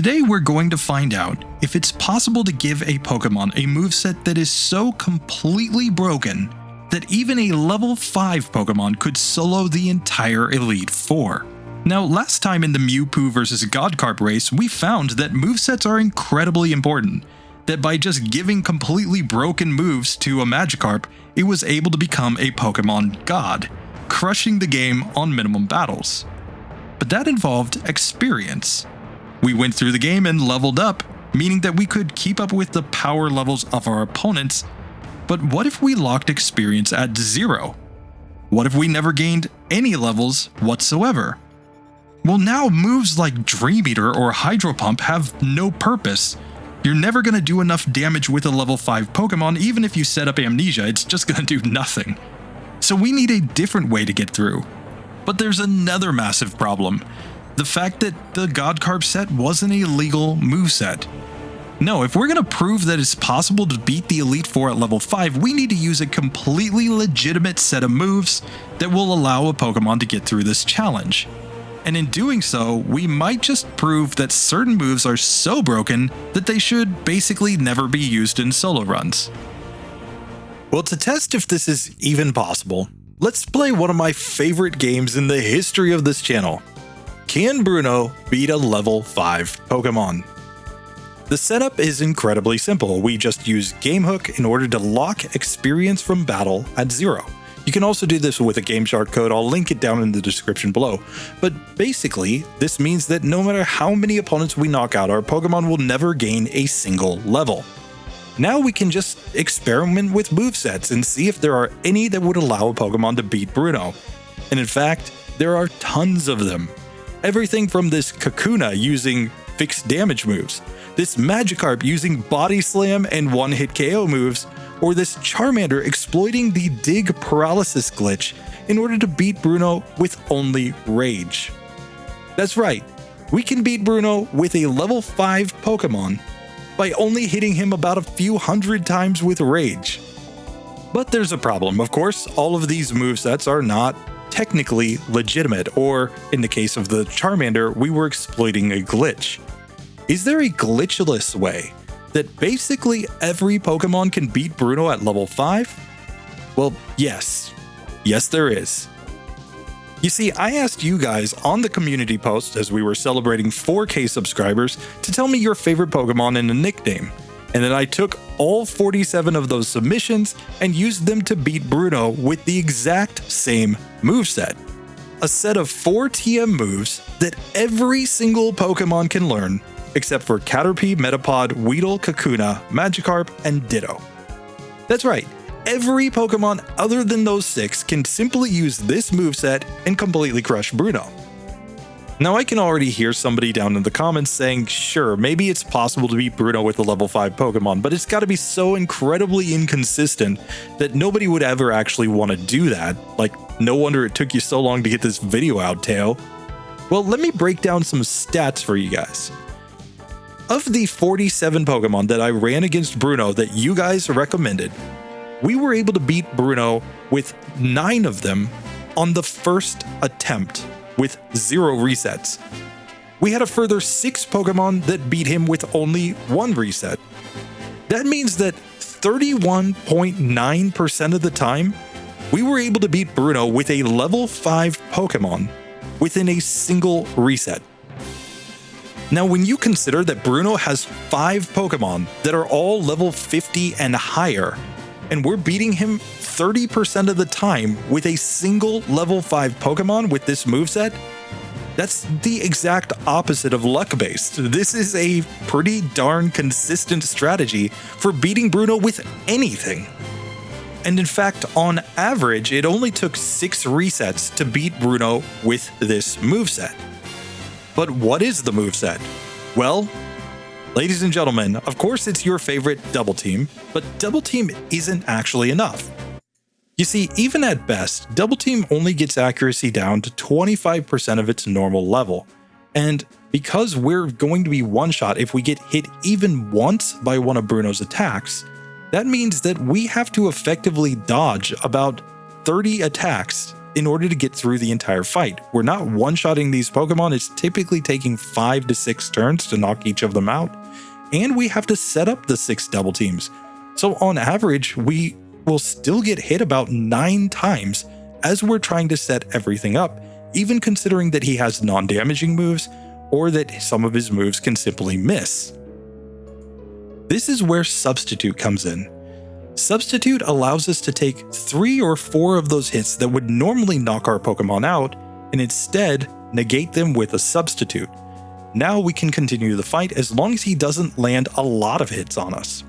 Today we're going to find out if it's possible to give a Pokemon a moveset that is so completely broken that even a level 5 Pokemon could solo the entire Elite Four. Now, last time in the Mewtwo vs Godcarp race, we found that movesets are incredibly important, that by just giving completely broken moves to a Magikarp, it was able to become a Pokemon God, crushing the game on minimum battles. But that involved experience. We went through the game and leveled up, meaning that we could keep up with the power levels of our opponents. But what if we locked experience at 0? What if we never gained any levels whatsoever? Well, now moves like Dream Eater or Hydro Pump have no purpose. You're never going to do enough damage with a level 5 Pokemon. Even if you set up Amnesia, it's just going to do nothing. So we need a different way to get through. But there's another massive problem. The fact that the Godcarp set wasn't a legal moveset. No, if we're going to prove that it's possible to beat the Elite Four at level 5, we need to use a completely legitimate set of moves that will allow a Pokemon to get through this challenge. And in doing so, we might just prove that certain moves are so broken that they should basically never be used in solo runs. Well, to test if this is even possible, let's play one of my favorite games in the history of this channel. Can Bruno beat a level 5 Pokemon? The setup is incredibly simple. We just use Game Hook in order to lock experience from battle at 0. You can also do this with a GameShark code. I'll link it down in the description below. But basically, this means that no matter how many opponents we knock out, our Pokemon will never gain a single level. Now we can just experiment with movesets and see if there are any that would allow a Pokemon to beat Bruno. And in fact, there are tons of them. Everything from this Kakuna using fixed damage moves, this Magikarp using Body Slam and one-hit KO moves, or this Charmander exploiting the Dig Paralysis glitch in order to beat Bruno with only Rage. That's right, we can beat Bruno with a level 5 Pokemon by only hitting him about a few hundred times with Rage. But there's a problem, of course. All of these movesets are not technically legitimate, or in the case of the Charmander, we were exploiting a glitch. Is there a glitchless way that basically every Pokemon can beat Bruno at level 5? Well, yes. Yes, there is. You see, I asked you guys on the community post as we were celebrating 4K subscribers to tell me your favorite Pokemon and a nickname. And then I took all 47 of those submissions and used them to beat Bruno with the exact same moveset. A set of 4 TM moves that every single Pokemon can learn, except for Caterpie, Metapod, Weedle, Kakuna, Magikarp, and Ditto. That's right, every Pokemon other than those 6 can simply use this moveset and completely crush Bruno. Now I can already hear somebody down in the comments saying, sure, maybe it's possible to beat Bruno with a level 5 Pokemon, but it's gotta be so incredibly inconsistent that nobody would ever actually want to do that. Like, no wonder it took you so long to get this video out, Teo. Well, let me break down some stats for you guys. Of the 47 Pokemon that I ran against Bruno that you guys recommended, we were able to beat Bruno with 9 of them on the first attempt with 0 resets. We had a further 6 Pokemon that beat him with only 1 reset. That means that 31.9% of the time, we were able to beat Bruno with a level 5 Pokemon within a single reset. Now, when you consider that Bruno has 5 Pokemon that are all level 50 and higher, and we're beating him 30% of the time with a single level 5 Pokemon with this moveset, that's the exact opposite of luck-based. This is a pretty darn consistent strategy for beating Bruno with anything. And in fact, on average, it only took 6 resets to beat Bruno with this moveset. But what is the moveset? Well, ladies and gentlemen, of course it's your favorite Double Team, but Double Team isn't actually enough. You see, even at best, Double Team only gets accuracy down to 25% of its normal level. And because we're going to be one-shot if we get hit even once by one of Bruno's attacks, that means that we have to effectively dodge about 30 attacks in order to get through the entire fight. We're not one-shotting these Pokemon, it's typically taking 5 to 6 turns to knock each of them out, and we have to set up the 6 double teams. So on average, we will still get hit about 9 times as we're trying to set everything up, even considering that he has non-damaging moves or that some of his moves can simply miss. This is where Substitute comes in. Substitute allows us to take 3 or 4 of those hits that would normally knock our Pokemon out and instead negate them with a substitute. Now we can continue the fight as long as he doesn't land a lot of hits on us.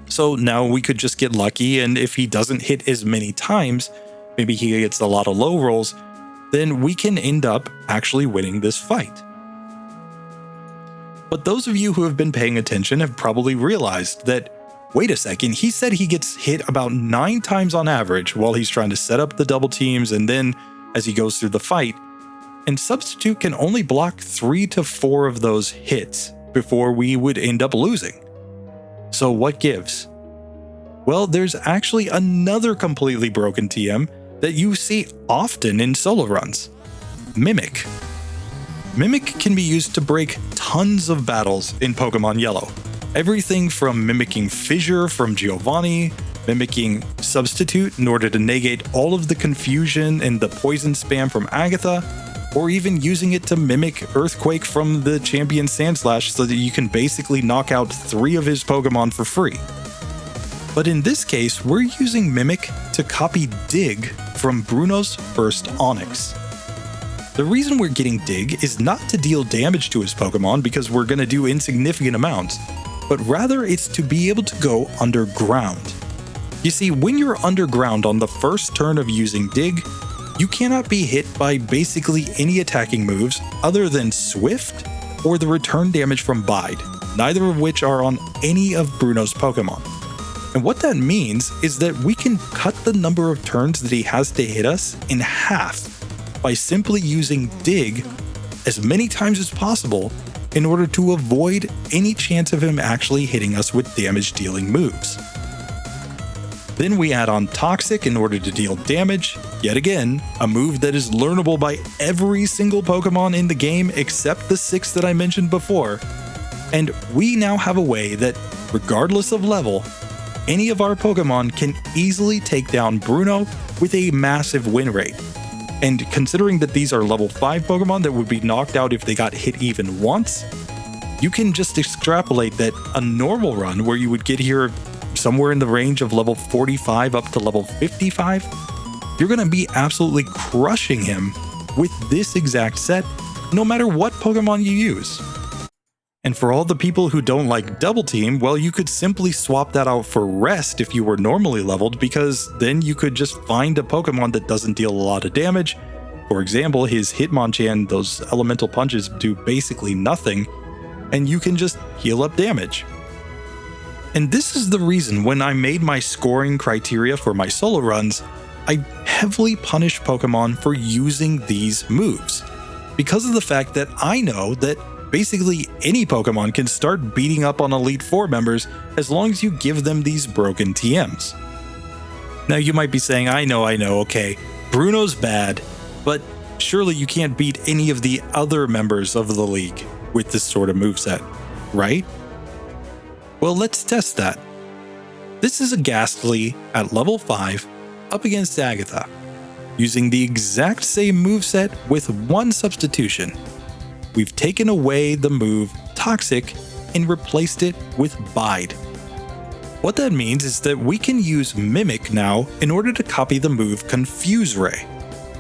So now we could just get lucky, and if he doesn't hit as many times, maybe he gets a lot of low rolls, then we can end up actually winning this fight. But those of you who have been paying attention have probably realized that, wait a second, he said he gets hit about 9 times on average while he's trying to set up the double teams and then as he goes through the fight, and Substitute can only block 3 to 4 of those hits before we would end up losing. So what gives? Well, there's actually another completely broken TM that you see often in solo runs: Mimic. Mimic can be used to break tons of battles in Pokemon Yellow. Everything from mimicking Fissure from Giovanni, mimicking Substitute in order to negate all of the confusion and the poison spam from Agatha, or even using it to mimic Earthquake from the champion Sandslash so that you can basically knock out 3 of his Pokemon for free. But in this case, we're using Mimic to copy Dig from Bruno's first Onix. The reason we're getting Dig is not to deal damage to his Pokemon because we're going to do insignificant amounts, but rather it's to be able to go underground. You see, when you're underground on the first turn of using Dig, you cannot be hit by basically any attacking moves other than Swift or the return damage from Bide, neither of which are on any of Bruno's Pokemon. And what that means is that we can cut the number of turns that he has to hit us in half by simply using Dig as many times as possible in order to avoid any chance of him actually hitting us with damage-dealing moves. Then we add on Toxic in order to deal damage, yet again, a move that is learnable by every single Pokemon in the game except the 6 that I mentioned before. And we now have a way that, regardless of level, any of our Pokemon can easily take down Bruno with a massive win rate. And considering that these are level 5 Pokemon that would be knocked out if they got hit even once, you can just extrapolate that a normal run where you would get here somewhere in the range of level 45 up to level 55, you're going to be absolutely crushing him with this exact set, no matter what Pokemon you use. And for all the people who don't like Double Team, well, you could simply swap that out for Rest if you were normally leveled, because then you could just find a Pokemon that doesn't deal a lot of damage. For example, his Hitmonchan, those elemental punches do basically nothing, and you can just heal up damage. And this is the reason when I made my scoring criteria for my solo runs, I heavily punish Pokemon for using these moves, because of the fact that I know that basically any Pokemon can start beating up on Elite Four members as long as you give them these broken TMs. Now you might be saying, I know, okay, Bruno's bad, but surely you can't beat any of the other members of the league with this sort of moveset, right? Well, let's test that. This is a Ghastly at level 5 up against Agatha, using the exact same moveset with one substitution. We've taken away the move Toxic and replaced it with Bide. What that means is that we can use Mimic now in order to copy the move Confuse Ray.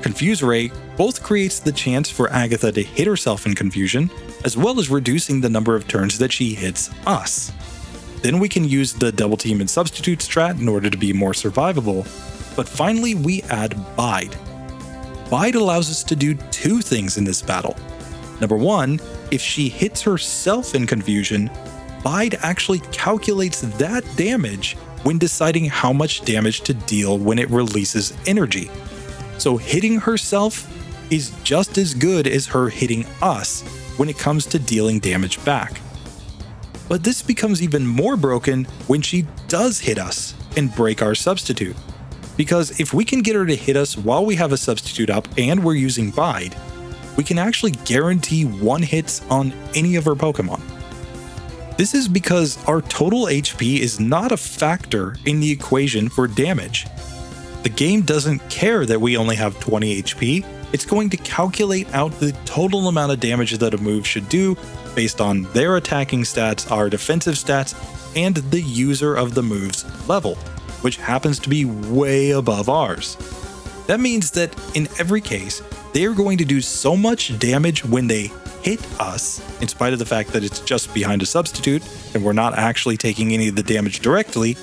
Confuse Ray both creates the chance for Agatha to hit herself in confusion, as well as reducing the number of turns that she hits us. Then we can use the Double Team and Substitute strat in order to be more survivable, but finally we add Bide. Bide allows us to do 2 things in this battle. Number 1, if she hits herself in confusion, Bide actually calculates that damage when deciding how much damage to deal when it releases energy. So hitting herself is just as good as her hitting us when it comes to dealing damage back. But this becomes even more broken when she does hit us and break our substitute. because if we can get her to hit us while we have a substitute up and we're using Bide, we can actually guarantee 1 hits on any of her Pokemon. This is because our total HP is not a factor in the equation for damage. The game doesn't care that we only have 20 HP, it's going to calculate out the total amount of damage that a move should do based on their attacking stats, our defensive stats, and the user of the move's level, which happens to be way above ours. That means that in every case, they are going to do so much damage when they hit us, in spite of the fact that it's just behind a substitute and we're not actually taking any of the damage directly,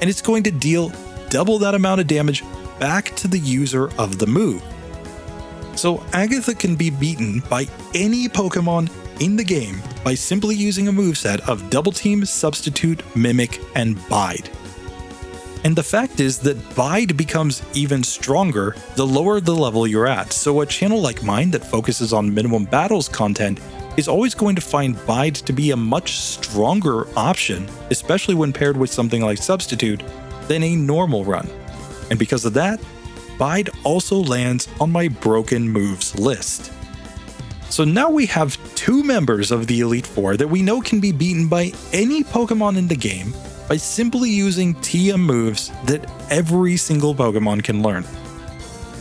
and it's going to deal double that amount of damage back to the user of the move. So Agatha can be beaten by any Pokemon in the game by simply using a moveset of Double Team, Substitute, Mimic, and Bide. And the fact is that Bide becomes even stronger the lower the level you're at, so a channel like mine that focuses on minimum battles content is always going to find Bide to be a much stronger option, especially when paired with something like Substitute, than a normal run. And because of that, Bide also lands on my broken moves list. So now we have 2 members of the Elite Four that we know can be beaten by any Pokemon in the game by simply using TM moves that every single Pokemon can learn.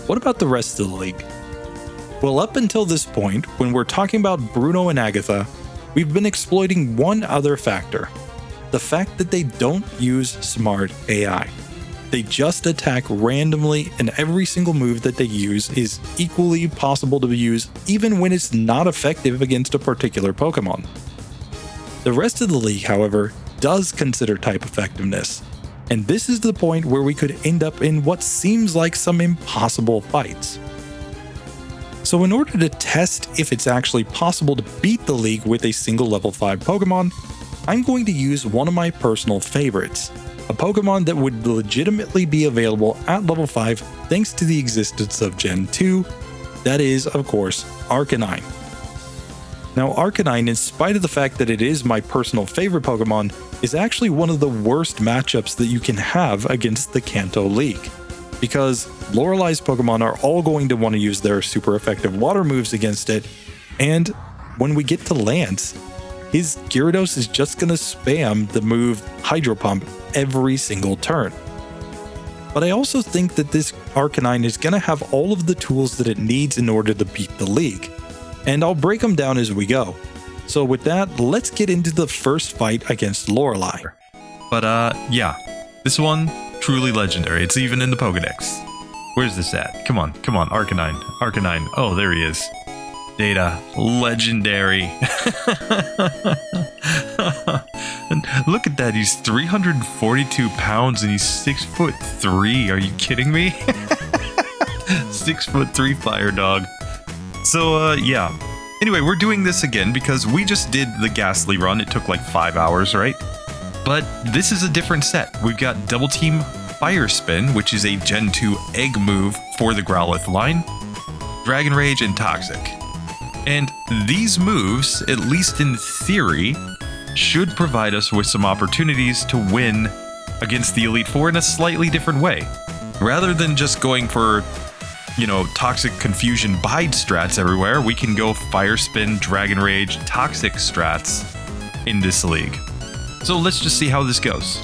What about the rest of the league? Well, up until this point, when we're talking about Bruno and Agatha, we've been exploiting one other factor: the fact that they don't use smart AI. They just attack randomly, and every single move that they use is equally possible to use even when it's not effective against a particular Pokemon. The rest of the league, however, does consider type effectiveness, and this is the point where we could end up in what seems like some impossible fights. So in order to test if it's actually possible to beat the league with a single level 5 Pokemon, I'm going to use one of my personal favorites, a Pokemon that would legitimately be available at level 5 thanks to the existence of Gen 2, that is, of course, Arcanine. Now Arcanine, in spite of the fact that it is my personal favorite Pokemon, is actually one of the worst matchups that you can have against the Kanto League, because Lorelei's Pokemon are all going to want to use their super effective water moves against it, and when we get to Lance, his Gyarados is just going to spam the move Hydro Pump every single turn. But I also think that this Arcanine is going to have all of the tools that it needs in order to beat the league, and I'll break them down as we go. So with that, let's get into the first fight against Lorelei. But yeah, this one, truly legendary. It's even in the Pokedex. Where's this at? Come on, Arcanine. Arcanine. Oh, there he is. Data, legendary. And look at that, he's 342 pounds and he's 6'3". Are you kidding me? 6'3" fire dog. So yeah. Anyway, we're doing this again because we just did the Ghastly run. It took like 5 hours, right? But this is a different set. We've got Double Team Fire Spin, which is a Gen 2 egg move for the Growlithe line, Dragon Rage, and Toxic. And these moves, at least in theory, should provide us with some opportunities to win against the Elite Four in a slightly different way. Rather than just going for, Toxic, Confusion, Bide strats everywhere, we can go Fire Spin, Dragon Rage, Toxic strats in this league. So let's just see how this goes.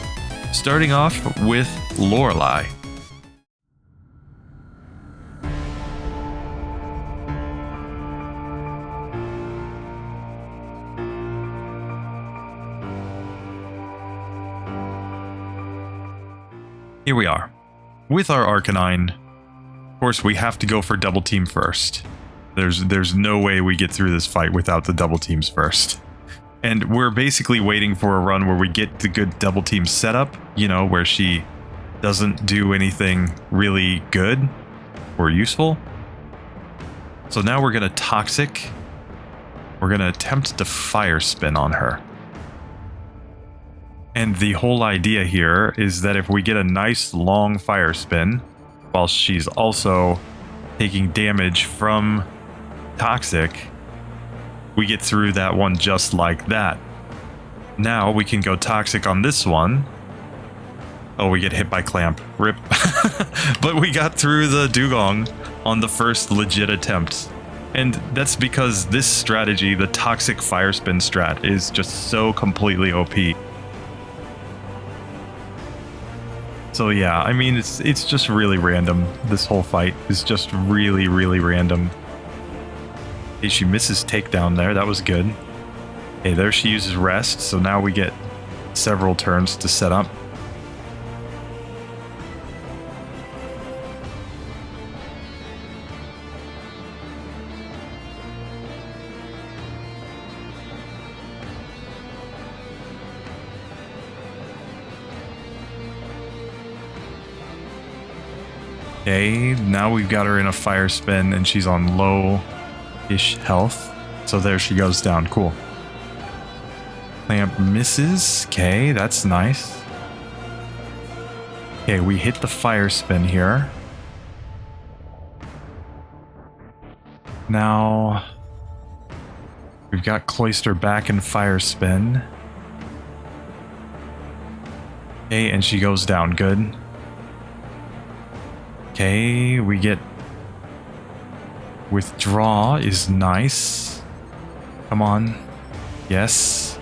Starting off with Lorelei. Here we are, with our Arcanine. Of course, we have to go for double team first. There's no way we get through this fight without the double teams first. And we're basically waiting for a run where we get the good double team setup, where she doesn't do anything really good or useful. So now we're going to Toxic. We're going to attempt to Fire Spin on her. And the whole idea here is that if we get a nice long Fire Spin, while she's also taking damage from Toxic, we get through that one just like that. Now we can go Toxic on this one. Oh, we get hit by Clamp. Rip. But we got through the Dugong on the first legit attempt. And that's because this strategy, the Toxic Fire Spin strat, is just so completely OP. So yeah, I mean, it's just really random. This whole fight is just really, really random. Okay, she misses takedown there. That was good. Okay, there she uses rest. So now we get several turns to set up. Okay, now we've got her in a fire spin and she's on low-ish health. So there she goes down. Cool. Clamp misses. Okay, that's nice. Okay, we hit the fire spin here. Now we've got Cloyster back in fire spin. Okay, and she goes down. Good. Okay, we get withdraw is nice. Come on. Yes.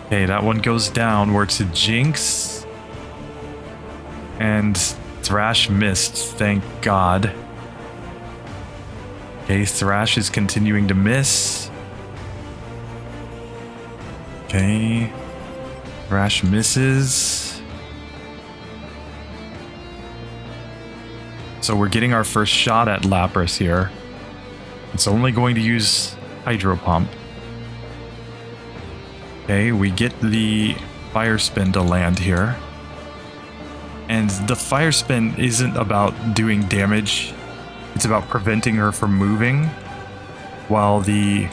Okay, that one goes down. We're to Jinx. And Thrash missed, thank God. Okay, Thrash is continuing to miss. Okay. Thrash misses. So we're getting our first shot at Lapras here. It's only going to use Hydro Pump. Okay, we get the Fire Spin to land here. And the Fire Spin isn't about doing damage. It's about preventing her from moving while the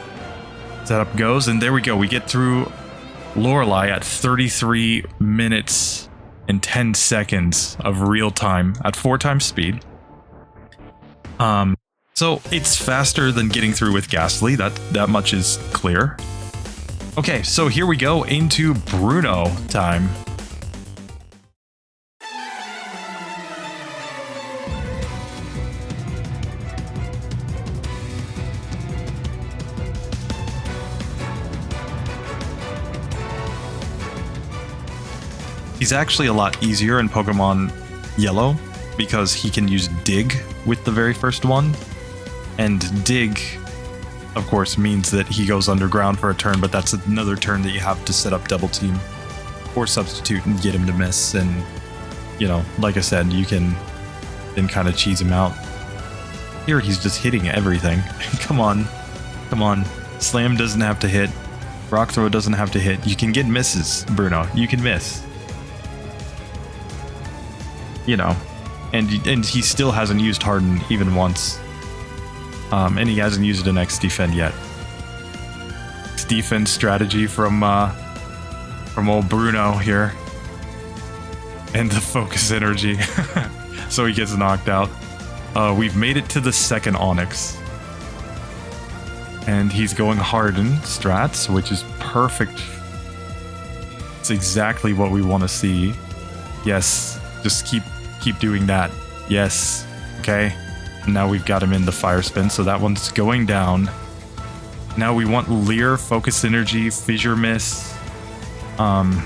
setup goes. And there we go. We get through Lorelei at 33 minutes and 10 seconds of real time at 4 times speed. So it's faster than getting through with Ghastly. That much is clear. Okay, so here we go into Bruno time. He's actually a lot easier in Pokemon Yellow because he can use Dig with the very first one. And Dig, of course, means that he goes underground for a turn, but that's another turn that you have to set up Double Team or Substitute and get him to miss. And, you know, like I said, you can then kind of cheese him out. Here he's just hitting everything. Come on. Come on. Slam doesn't have to hit. Rock Throw doesn't have to hit. You can get misses, Bruno. You can miss. You know, and he still hasn't used Harden even once. And he hasn't used an X Defend yet. X Defend strategy from old Bruno here. And the focus energy. So he gets knocked out. We've made it to the second Onyx. And he's going Harden strats, which is perfect. It's exactly what we want to see. Yes, just keep doing that. Yes. Okay. Now we've got him in the fire spin, so that one's going down. Now we want Leer, Focus Energy, Fissure Miss. And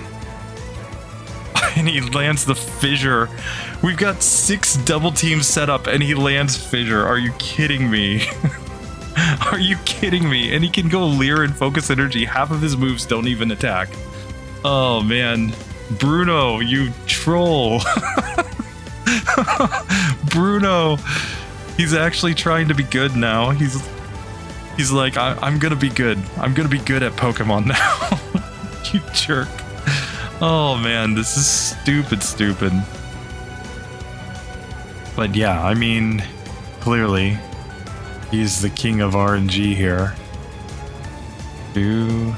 he lands the Fissure. We've got 6 double teams set up and he lands Fissure. Are you kidding me? Are you kidding me? And he can go Leer and Focus Energy. Half of his moves don't even attack. Oh man. Bruno, you troll. Bruno, he's actually trying to be good now. He's like, I'm gonna be good. I'm gonna be good at Pokemon now. You jerk. Oh man, this is stupid. But yeah, I mean, clearly, he's the king of RNG here. 2,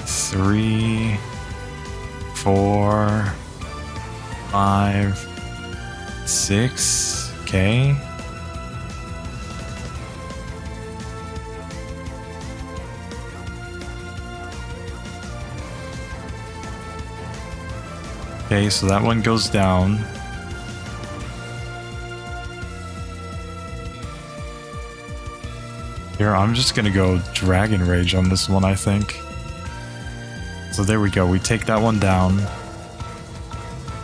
3, 4, 5, 6. Okay. Okay, so that one goes down. Here, I'm just gonna go Dragon Rage on this one, I think. So there we go, we take that one down.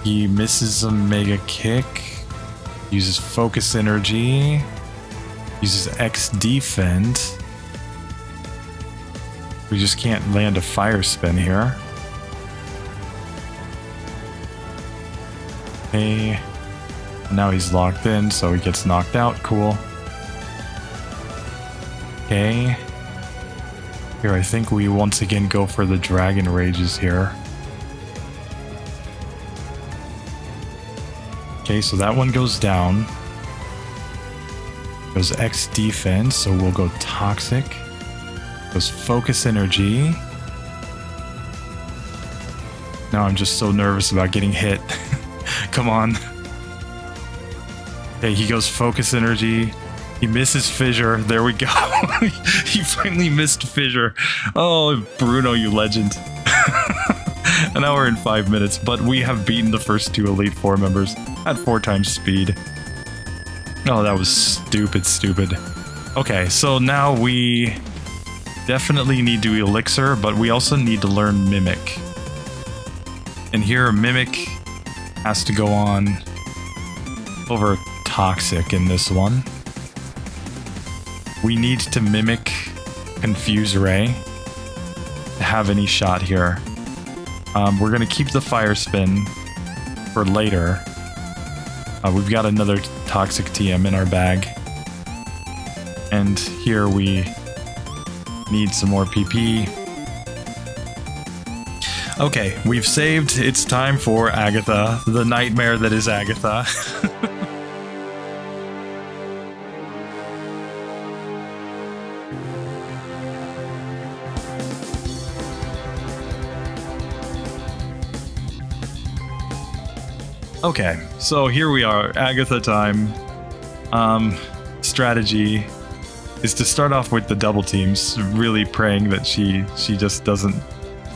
He misses a Mega Kick. Uses Focus Energy. Uses X Defend. We just can't land a Fire Spin here. Okay. Now he's locked in, so he gets knocked out. Cool. Okay. Here, I think we once again go for the Dragon Rages here. Okay, so that one goes down. Goes X Defense, so we'll go Toxic. Goes Focus Energy. Now I'm just so nervous about getting hit. Come on. Okay, he goes Focus Energy. He misses Fissure. There we go. He finally missed Fissure. Oh, Bruno, you legend. An hour and 5 minutes, but we have beaten the first 2 Elite Four members at 4 times speed. Oh, that was stupid. Okay, so now we definitely need to Elixir, but we also need to learn Mimic. And here, Mimic has to go on over Toxic in this one. We need to Mimic Confuse Ray to have any shot here. We're going to keep the Fire Spin for later. We've got another Toxic TM in our bag. And here we need some more PP. Okay, we've saved. It's time for Agatha, the nightmare that is Agatha. Okay, so here we are, Agatha time. Strategy is to start off with the double teams, really praying that she just doesn't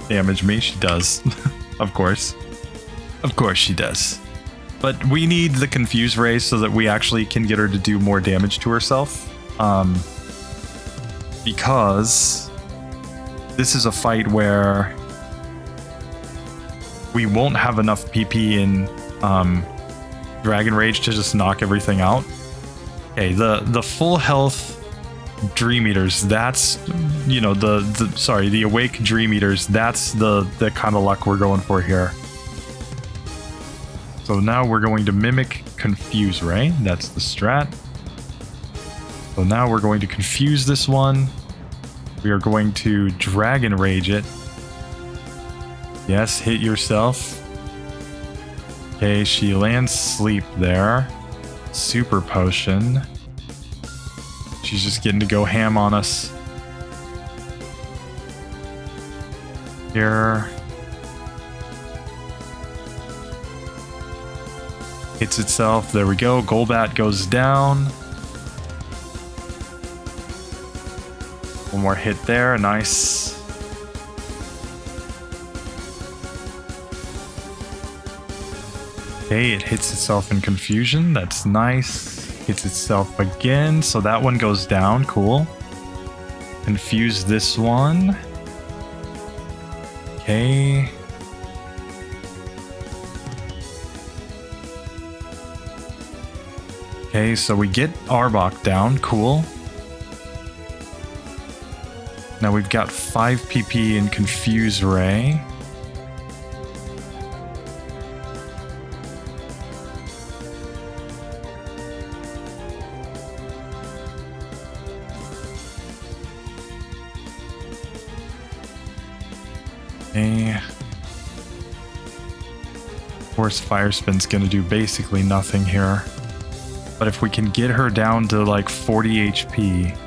damage me. She does, of course. Of course she does. But we need the Confuse Ray so that we actually can get her to do more damage to herself. Because this is a fight where we won't have enough PP in Dragon Rage to just knock everything out. Okay, the full health Dream Eaters, that's, you know, the Awake Dream Eaters, that's the kind of luck we're going for here. So now we're going to Mimic Confuse Ray, that's the strat. So now we're going to confuse this one. We are going to Dragon Rage it. Yes, hit yourself. Okay, she lands Sleep there. Super Potion. She's just getting to go ham on us. Here. Hits itself. There we go. Golbat goes down. One more hit there. Nice. Okay, it hits itself in confusion. That's nice. Hits itself again. So that one goes down. Cool. Confuse this one. Okay. Okay, so we get Arbok down. Cool. Now we've got 5 PP in Confuse Ray. Okay. Of course, Fire Spin's gonna do basically nothing here. But if we can get her down to like 40 HP...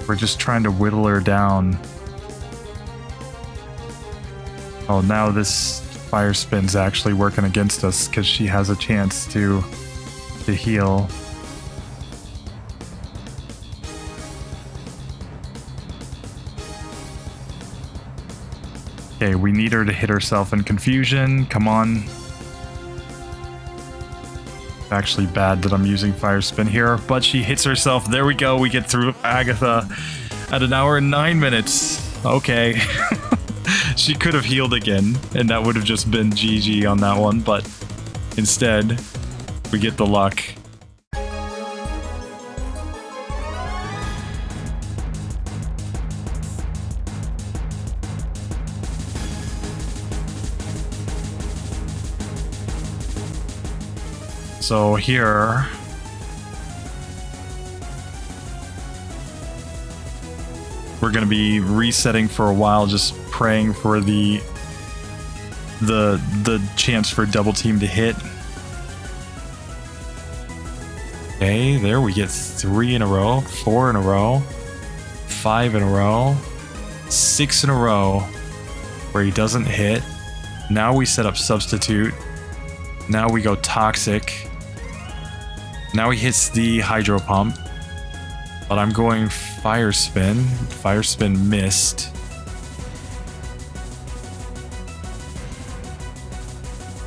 We're just trying to whittle her down. Oh, now this fire spin's actually working against us because she has a chance to heal. Okay, we need her to hit herself in confusion. Come on. It's actually bad that I'm using fire spin here, but she hits herself. There we go. We get through Agatha at 1 hour and 9 minutes. Okay. She could have healed again, and that would have just been GG on that one, but instead, we get the luck. So here, we're going to be resetting for a while, just praying for the chance for double team to hit. Okay, there we get 3 in a row, 4 in a row, 5 in a row, 6 in a row where he doesn't hit. Now we set up substitute. Now we go toxic. Now he hits the hydro pump. But I'm going fire spin. Fire spin missed.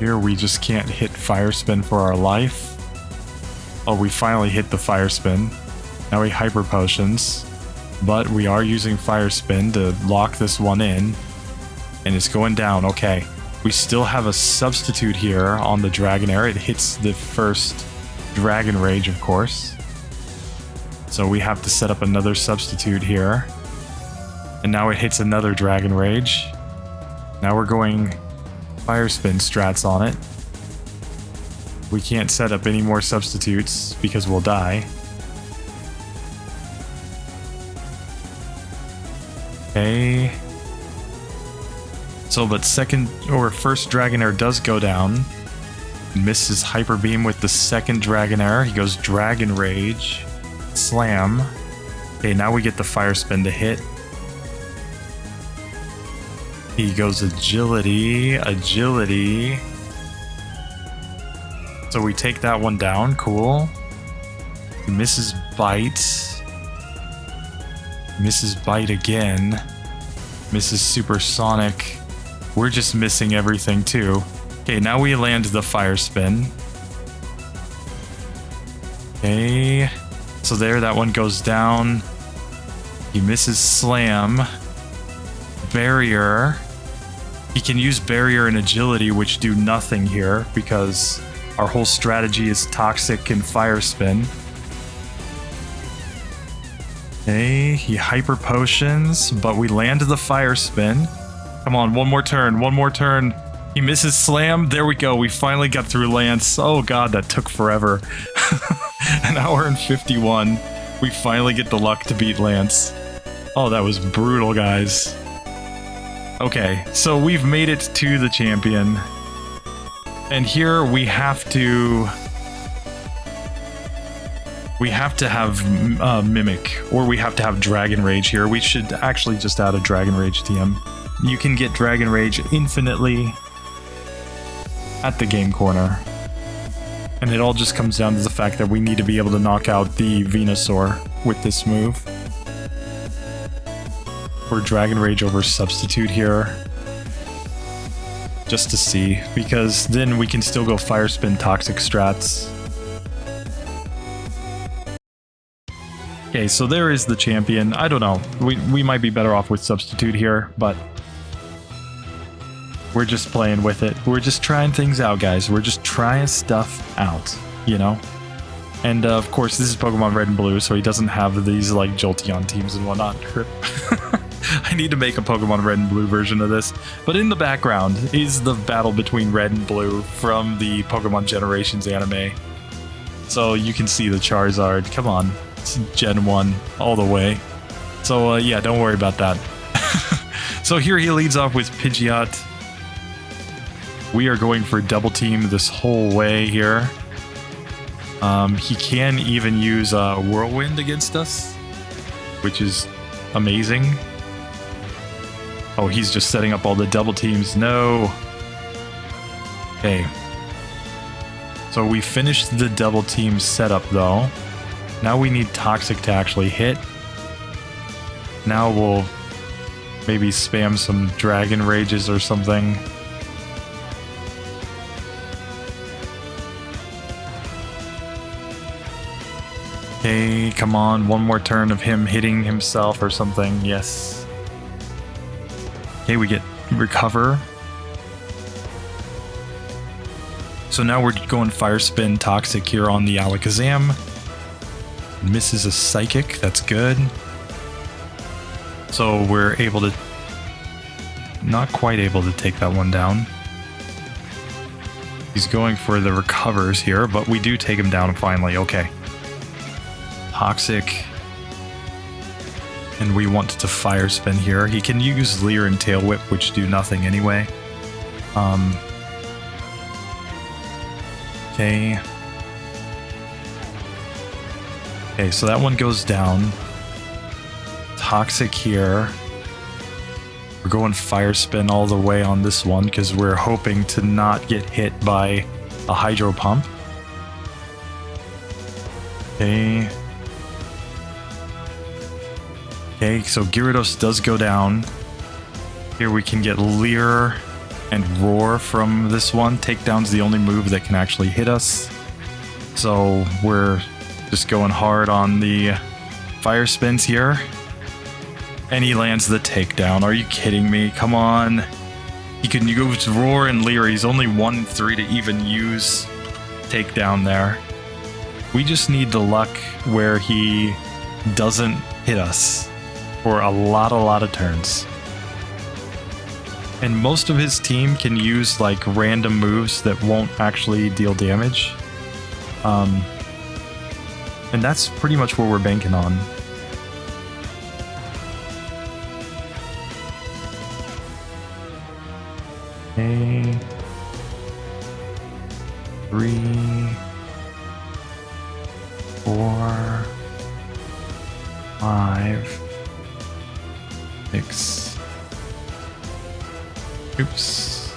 Here we just can't hit fire spin for our life. Oh, we finally hit the fire spin. Now we hyper potions. But we are using fire spin to lock this one in. And it's going down. Okay. We still have a substitute here on the Dragonair. It hits the first Dragon Rage, of course. So we have to set up another substitute here. And now it hits another Dragon Rage. Now we're going fire spin strats on it. We can't set up any more substitutes because we'll die. Okay. So, but first Dragonair does go down. Misses Hyper Beam with the second Dragonair. He goes Dragon Rage. Slam. Okay, now we get the fire spin to hit. He goes Agility. Agility. So we take that one down. Cool. He misses Bite. Misses Bite again. Misses Supersonic. We're just missing everything too. Okay, now we land the fire spin. Okay. So there, that one goes down. He misses Slam. Barrier. He can use Barrier and Agility, which do nothing here because our whole strategy is Toxic and Fire Spin. Okay, he Hyper Potions, but we land the Fire Spin. Come on, one more turn, one more turn. He misses Slam. There we go. We finally got through Lance. Oh god, that took forever. 1 hour and 51. We finally get the luck to beat Lance. Oh, that was brutal, guys. Okay, so we've made it to the champion. And here we have to have Mimic, or we have to have Dragon Rage here. We should actually just add a Dragon Rage TM. You can get Dragon Rage infinitely at the game corner. And it all just comes down to the fact that we need to be able to knock out the Venusaur with this move. Or Dragon Rage over Substitute here. Just to see, because then we can still go Fire Spin Toxic strats. Okay, so there is the champion. I don't know. We might be better off with Substitute here, but we're just playing with it. We're just trying things out, guys. We're just trying stuff out, you know? And of course, this is Pokemon Red and Blue, so he doesn't have these like Jolteon teams and whatnot. I need to make a Pokemon Red and Blue version of this. But in the background is the battle between Red and Blue from the Pokemon Generations anime. So you can see the Charizard. Come on. It's Gen 1 all the way. So yeah, don't worry about that. So here he leads off with Pidgeot. We are going for double team this whole way here. He can even use Whirlwind against us, which is amazing. Oh, he's just setting up all the double teams. No. Okay. So we finished the double team setup though. Now we need Toxic to actually hit. Now we'll maybe spam some Dragon Rages or something. Okay, come on. One more turn of him hitting himself or something. Yes. Okay, we get Recover. So now we're going Fire Spin Toxic here on the Alakazam. Misses a Psychic. That's good. So we're able to... Not quite able to take that one down. He's going for the recovers here, but we do take him down finally. Okay. Toxic. And we want to Fire Spin here. He can use Leer and Tail Whip, which do nothing anyway. Okay. Okay, so that one goes down. Toxic here. We're going Fire Spin all the way on this one because we're hoping to not get hit by a Hydro Pump. Okay. Okay, so Gyarados does go down. Here we can get Leer and Roar from this one. Takedown's the only move that can actually hit us. So we're just going hard on the Fire Spins here. And he lands the takedown. Are you kidding me? Come on. He can use Roar and Leer. He's only 1-3 to even use takedown there. We just need the luck where he doesn't hit us for a lot of turns. And most of his team can use like random moves that won't actually deal damage. And that's pretty much what we're banking on. Okay. 3, 4, 5, 6. Oops.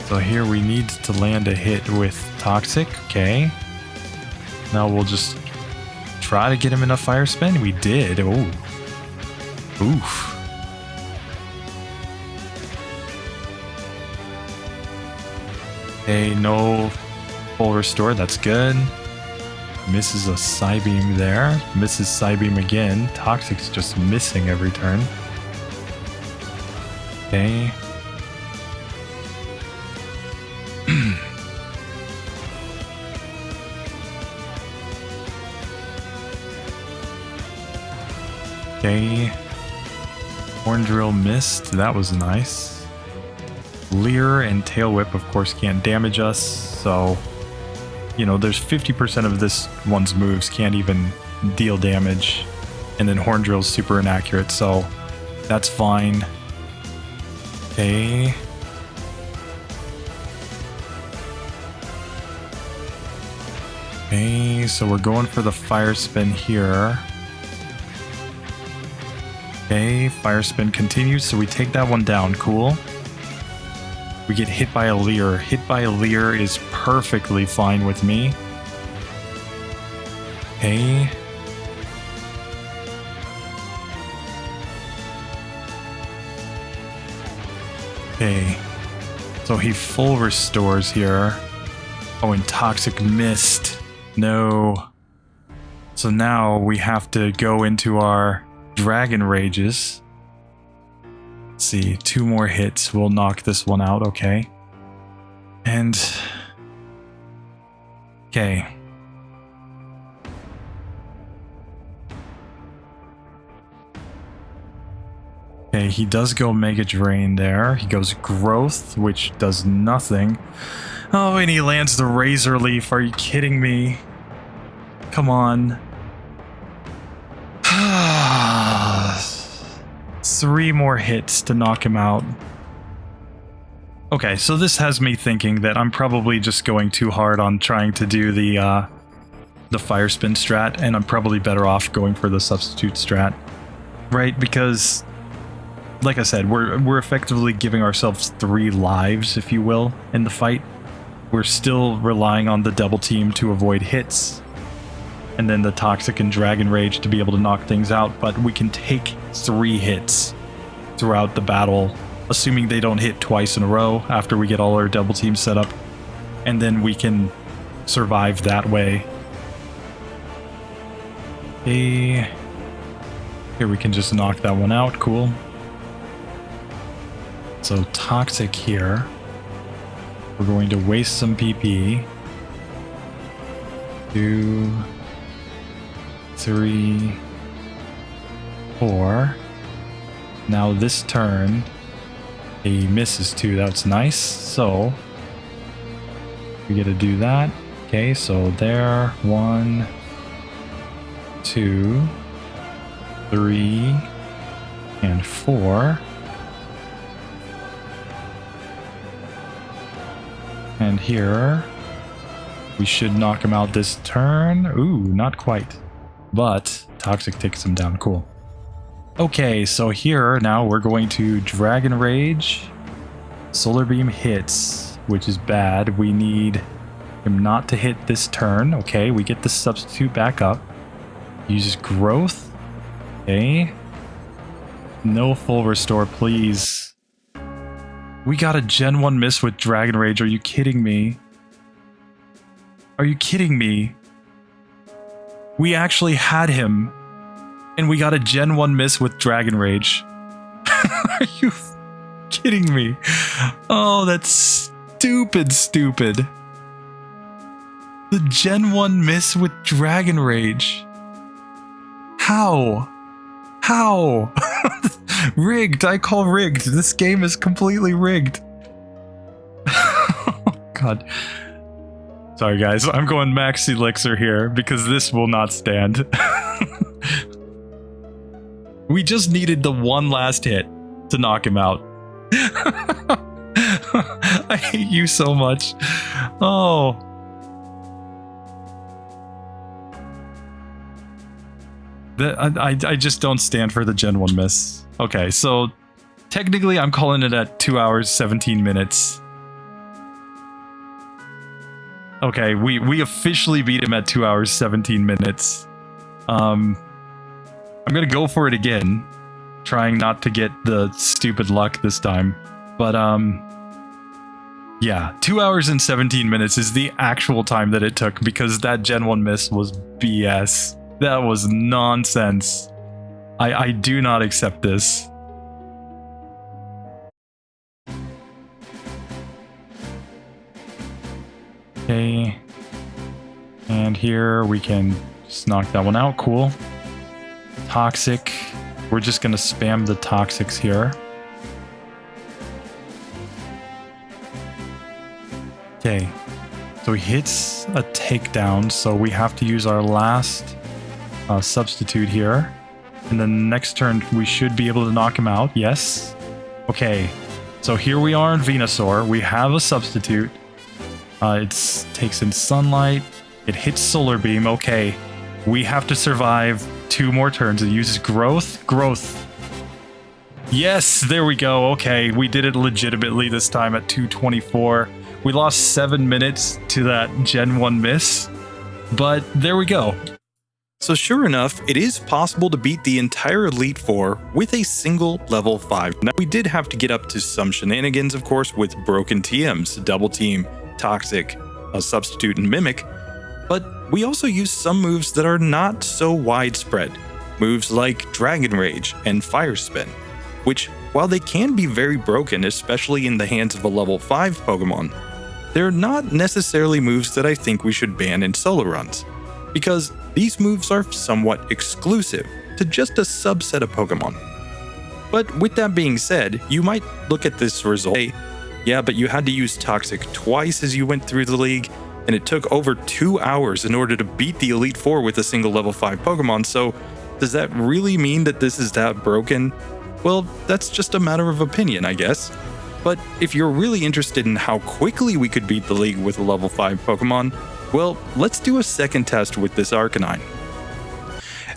So here we need to land a hit with Toxic. Okay. Now we'll just try to get him in a Fire Spin. We did. Oh. Oof. Okay, no full restore. That's good. Misses a Psybeam there. Misses Psybeam again. Toxic's just missing every turn. Okay. Okay. Horn Drill missed. That was nice. Leer and Tail Whip, of course, can't damage us. So, you know, there's 50% of this one's moves can't even deal damage. And then Horn Drill's super inaccurate, so that's fine. Okay. Okay, so we're going for the Fire Spin here. Okay, Fire Spin continues, so we take that one down. Cool. We get hit by a Leer. Hit by a Leer is perfectly fine with me. Okay. Okay. So he full restores here. Oh, and Toxic missed. No. So now we have to go into our Dragon Rages. Let's see, 2 more hits will knock this one out, okay. And... okay. Okay, he does go Mega Drain there. He goes Growth, which does nothing. Oh, and he lands the Razor Leaf. Are you kidding me? Come on. 3 more hits to knock him out. Okay, so this has me thinking that I'm probably just going too hard on trying to do the Fire Spin strat, and I'm probably better off going for the substitute strat. Right, because like I said, we're effectively giving ourselves 3 lives, if you will, in the fight. We're still relying on the double team to avoid hits, and then the Toxic and Dragon Rage to be able to knock things out, but we can take 3 hits throughout the battle, assuming they don't hit twice in a row after we get all our double teams set up, and then we can survive that way. Okay. Here we can just knock that one out, cool. So Toxic here. We're going to waste some PP. 2, 3, 4. Now this turn, he misses 2. That's nice. So we get to do that. Okay, so there. 1, 2, 3, and 4. And here, we should knock him out this turn. Ooh, not quite. But Toxic takes him down. Cool. Okay, so here now we're going to Dragon Rage. Solar Beam hits, which is bad. We need him not to hit this turn. Okay, we get the substitute back up. Uses Growth. Okay. No full restore, please. We got a Gen 1 miss with Dragon Rage. Are you kidding me? Are you kidding me? We actually had him, and we got a Gen 1 miss with Dragon Rage. Are you kidding me? Oh, that's stupid. The Gen 1 miss with Dragon Rage. How? Rigged. I call rigged. This game is completely rigged. Oh, God. Sorry, guys. I'm going max elixir here because this will not stand. We just needed the one last hit to knock him out. I hate you so much. Oh. I just don't stand for the Gen 1 miss. Okay, so technically I'm calling it at 2 hours, 17 minutes. Okay, we officially beat him at 2 hours, 17 minutes. I'm gonna go for it again, trying not to get the stupid luck this time. But yeah, 2 hours and 17 minutes is the actual time that it took because that Gen 1 miss was BS. That was nonsense. I do not accept this. Okay. And here we can just knock that one out. Cool. Toxic. We're just going to spam the Toxics here. Okay. So he hits a takedown, so we have to use our last substitute here. And then next turn, we should be able to knock him out. Yes. Okay. So here we are in Venusaur. We have a substitute. It takes in Sunlight. It hits Solar Beam. Okay. We have to survive 2 more turns. It uses Growth. Growth. Yes, there we go. Okay. We did it legitimately this time at 224. We lost 7 minutes to that Gen 1 miss. But there we go. So sure enough, it is possible to beat the entire Elite Four with a single level 5. Now we did have to get up to some shenanigans, of course, with broken TMs, Double Team, Toxic, a Substitute, and Mimic, but we also used some moves that are not so widespread. Moves like Dragon Rage and Fire Spin, which, while they can be very broken, especially in the hands of a level 5 Pokemon, they're not necessarily moves that I think we should ban in solo runs, because these moves are somewhat exclusive to just a subset of Pokemon. But with that being said, you might look at this result and say, yeah, but you had to use Toxic twice as you went through the league, and it took over 2 hours in order to beat the Elite Four with a single level 5 Pokemon, so does that really mean that this is that broken? Well, that's just a matter of opinion, I guess. But if you're really interested in how quickly we could beat the league with a level 5 Pokemon, well, let's do a second test with this Arcanine.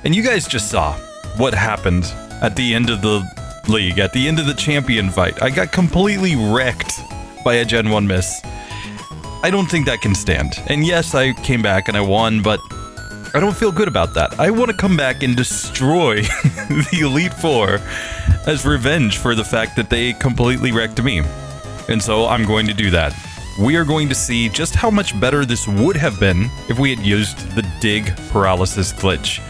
And you guys just saw what happened at the end of the league at the end of the champion fight. I got completely wrecked by a Gen 1 miss. I don't think that can stand. And yes, I came back and I won, but I don't feel good about that. I want to come back and destroy the Elite Four as revenge for the fact that they completely wrecked me. And so I'm going to do that. We are going to see just how much better this would have been if we had used the dig paralysis glitch.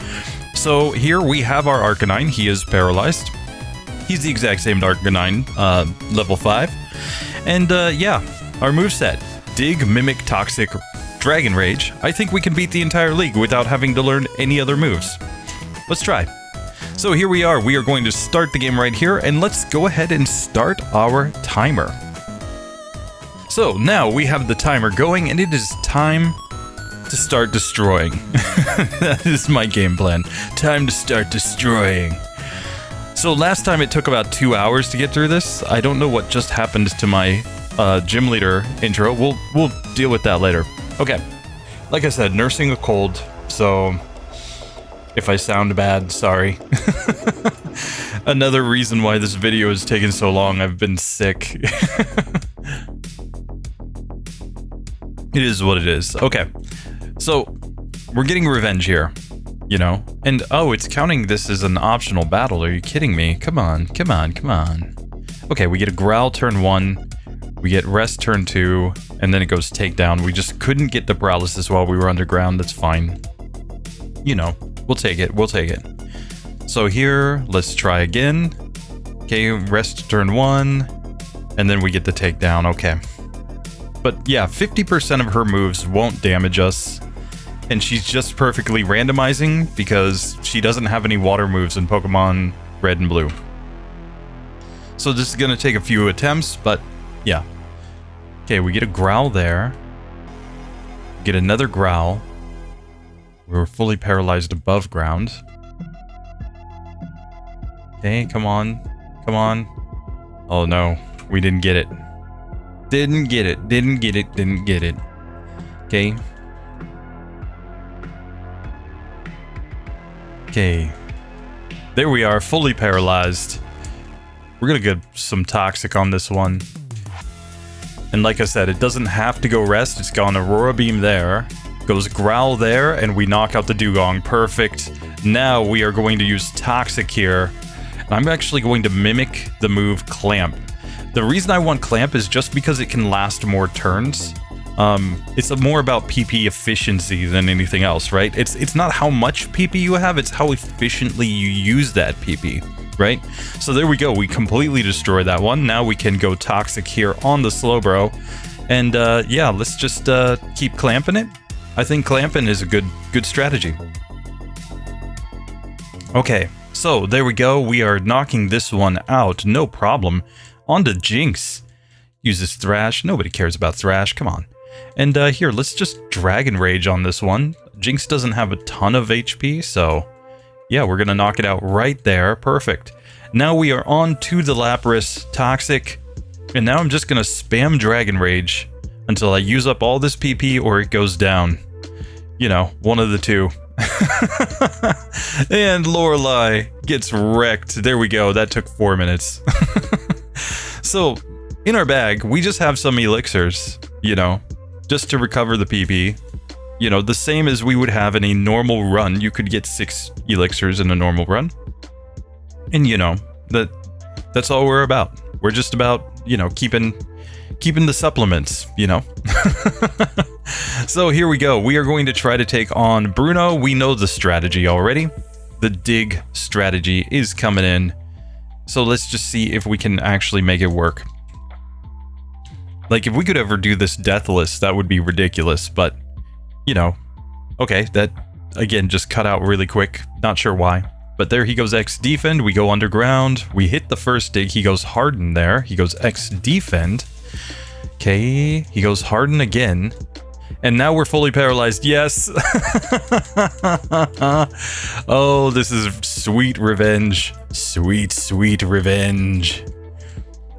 So here we have our Arcanine. He is paralyzed. He's the exact same Arcanine, level 5. And yeah, our moveset. Dig, Mimic, Toxic, Dragon Rage. I think we can beat the entire league without having to learn any other moves. Let's try. So here we are. We are going to start the game right here, and let's go ahead and start our timer. So now we have the timer going, and it is time to start destroying. That is my game plan. Time to start destroying. So last time it took about 2 hours to get through this. I don't know what just happened to my gym leader intro. We'll deal with that later. Okay. Like I said, nursing a cold, so if I sound bad, sorry. Another reason why this video is taking so long, I've been sick. It is what it is. Okay. So, we're getting revenge here, you know? And, oh, it's counting this as an optional battle. Are you kidding me? Come on, come on, come on. Okay, we get a growl turn 1. We get rest turn 2, and then it goes takedown. We just couldn't get the paralysis while we were underground. That's fine. You know, we'll take it. We'll take it. So here, let's try again. Okay, rest turn 1, and then we get the takedown. Okay. But yeah, 50% of her moves won't damage us, and she's just perfectly randomizing because she doesn't have any water moves in Pokemon Red and Blue. So this is going to take a few attempts, but yeah. Okay, we get a growl there. Get another growl. We're fully paralyzed above ground. Okay, come on. Come on. Oh no, we didn't get it. Didn't get it. Didn't get it. Didn't get it. Okay. Okay. There we are, fully paralyzed. We're gonna get some toxic on this one. And like I said, it doesn't have to go rest. It's gone Aurora Beam there. Goes growl there, and we knock out the Dugong. Perfect. Now we are going to use Toxic here. I'm actually going to mimic the move Clamp. The reason I want Clamp is just because it can last more turns. It's more about PP efficiency than anything else, right? It's not how much PP you have, it's how efficiently you use that PP, right? So there we go, we completely destroy that one. Now we can go Toxic here on the Slowbro. And yeah, let's just keep clamping it. I think clamping is a good strategy. Okay, so there we go. We are knocking this one out, no problem. On to Jinx. Uses Thrash. Nobody cares about Thrash, come on. And here, let's just Dragon Rage on this one. Jinx doesn't have a ton of HP, so yeah, we're gonna knock it out right there. Perfect. Now we are on to the Lapras Toxic, and now I'm just gonna spam Dragon Rage until I use up all this PP or it goes down. You know, one of the two. And Lorelei gets wrecked. There we go. That took 4 minutes. So, in our bag, we just have some elixirs, you know, just to recover the PP. You know, the same as we would have in a normal run. You could get 6 elixirs in a normal run. And, you know, that's all we're about. We're just about, you know, keeping the supplements, you know. So here we go. We are going to try to take on Bruno. We know the strategy already. The dig strategy is coming in. So let's just see if we can actually make it work. Like, if we could ever do this deathless, that would be ridiculous. But, you know, okay, that, again, just cut out really quick. Not sure why. But there he goes X defend. We go underground. We hit the first dig. He goes harden there. He goes X defend. Okay, he goes harden again. And now we're fully paralyzed. Yes. Oh, this is sweet revenge. Sweet, sweet revenge.